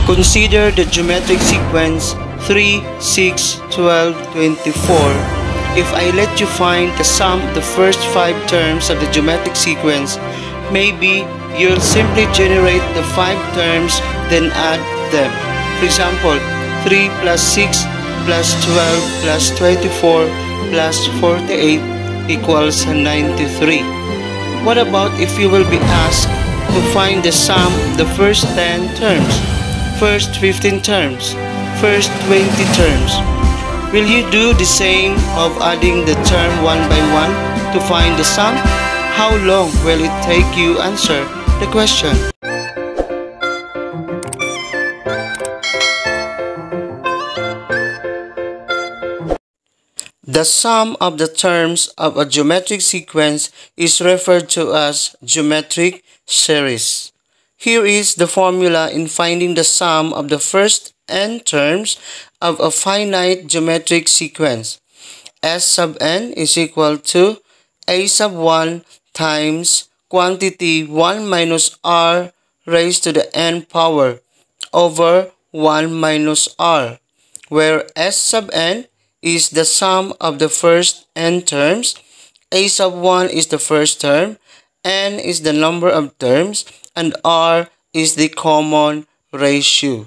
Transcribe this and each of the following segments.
Consider the geometric sequence 3, 6, 12, 24. If I let you find the sum of the first 5 terms of the geometric sequence, maybe you'll simply generate the 5 terms then add them. For example, 3 plus 6 plus 12 plus 24 plus 48 equals 93. What about if you will be asked to find the sum of the first 10 terms, first 15 terms, first 20 terms? Will you do the same of adding the term one by one to find the sum? How long will it take you answer the question? The sum of the terms of a geometric sequence is referred to as geometric series. Here is the formula in finding the sum of the first n terms of a finite geometric sequence. S sub n is equal to a sub 1 times quantity 1 minus r raised to the n power over 1 minus r, where S sub n is the sum of the first n terms, a sub 1 is the first term, n is the number of terms, and r is the common ratio.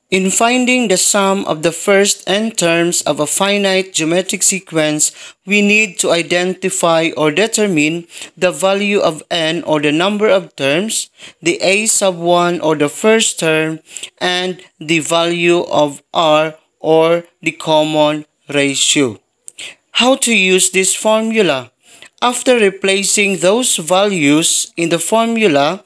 In finding the sum of the first n terms of a finite geometric sequence, we need to identify or determine the value of n or the number of terms, the a sub 1 or the first term, and the value of r or the common ratio. How to use this formula? After replacing those values in the formula,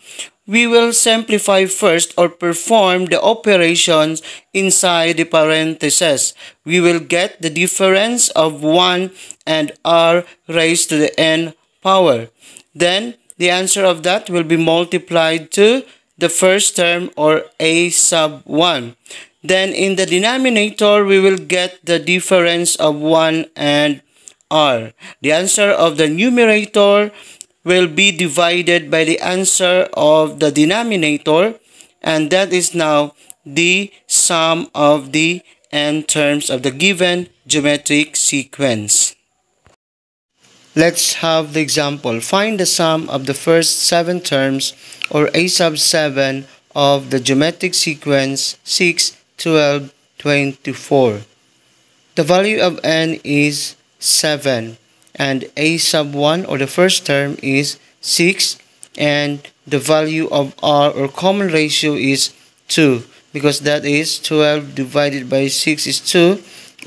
we will simplify first or perform the operations inside the parentheses. We will get the difference of 1 and r raised to the n power. Then, the answer of that will be multiplied to the first term or a sub 1. Then, in the denominator, we will get the difference of 1 and r. The answer of the numerator will be divided by the answer of the denominator, and that is now the sum of the n terms of the given geometric sequence. Let's have the example. Find the sum of the first 7 terms or a sub 7 of the geometric sequence 6, 12, 24. The value of n is 7 and a sub 1 or the first term is 6 and the value of r or common ratio is 2, because that is 12 divided by 6 is 2,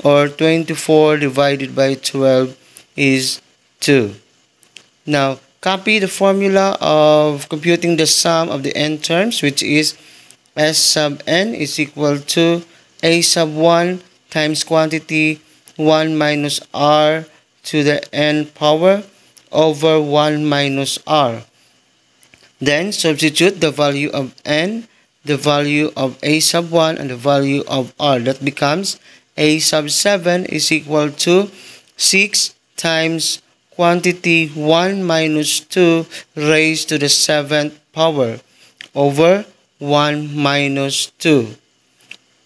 or 24 divided by 12 is 2. Now copy the formula of computing the sum of the n terms, which is S sub n is equal to a sub 1 times quantity 1 minus r to the n power over 1 minus r. Then substitute the value of n, the value of a sub 1, and the value of r. That becomes a sub 7 is equal to 6 times quantity 1 minus 2 raised to the 7th power over 1 minus 2.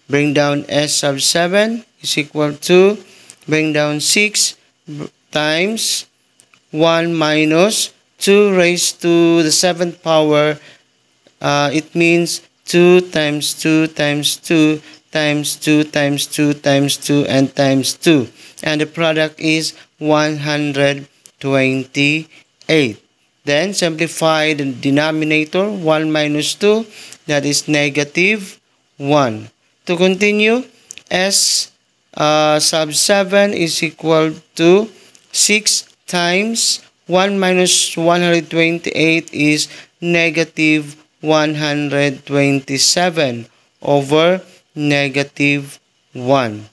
Bring down S sub 7 is equal to, bring down 6 times 1 minus 2 raised to the 7th power. It means 2 times 2 times 2 times 2 times 2 times 2 and times 2. And the product is 128. Then simplify the denominator, 1 minus 2, that is negative 1. To continue, S sub 7 is equal to 6 times 1 minus 128 is negative 127 over negative 1.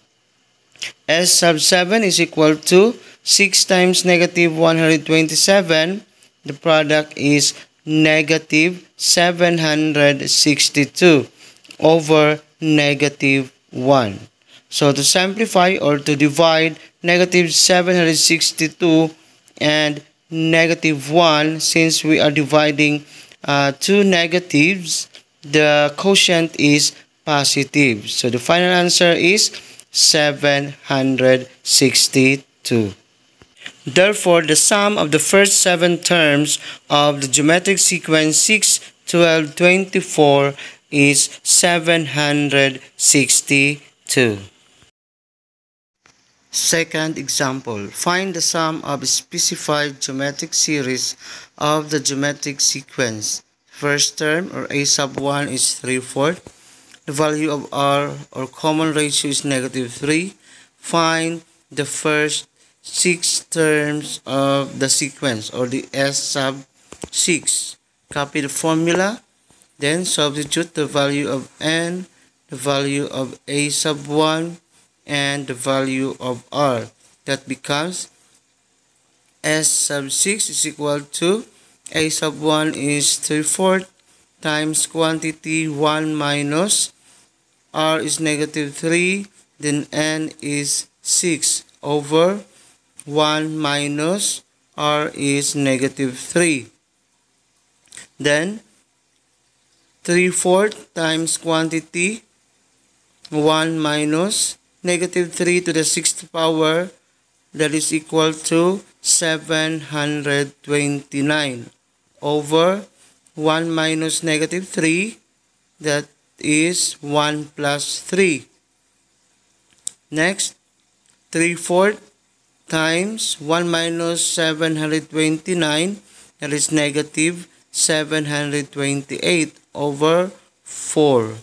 S sub 7 is equal to 6 times negative 127. The product is negative 762 over negative 1. So to simplify or to divide negative 762 and negative 1, since we are dividing two negatives, the quotient is positive. So the final answer is 762. Therefore, the sum of the first 7 terms of the geometric sequence 6, 12, 24 is 762. Second example, find the sum of a specified geometric series of the geometric sequence. First term, or a sub 1, is 3/4. The value of r, or common ratio, is -3. Find the first 6 terms of the sequence, or the s sub 6. Copy the formula, then substitute the value of n, the value of a sub 1, and the value of r. That becomes s sub 6 is equal to a sub 1 is 3/4 times quantity 1 minus r is -3, then n is 6 over 1 minus r is -3. Then 3/4 times quantity 1 minus -3 to the 6th power, that is equal to 729 over 1 minus -3, that is 1 plus 3. Next, 3/4 times 1 minus 729, that is -728 over 4.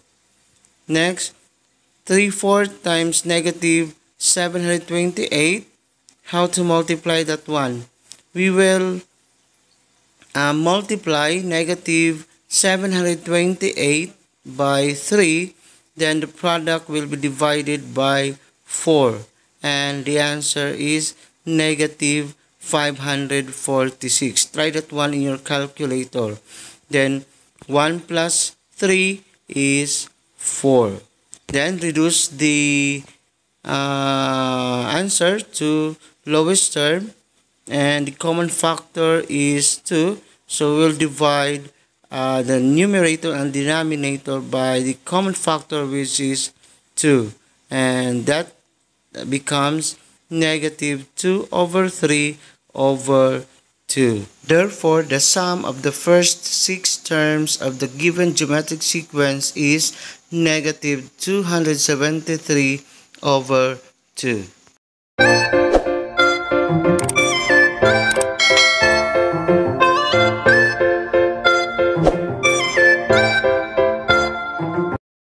Next, 3/4 times -728, how to multiply that one? We will multiply -728 by 3, then the product will be divided by 4, and the answer is -546. Try that one in your calculator. Then 1 plus 3 is 4. Then reduce the answer to lowest term, and the common factor is 2, so we'll divide the numerator and denominator by the common factor, which is 2, and that becomes -2 over 3 over 2. Therefore, the sum of the first 6 terms of the given geometric sequence is -273 over 2.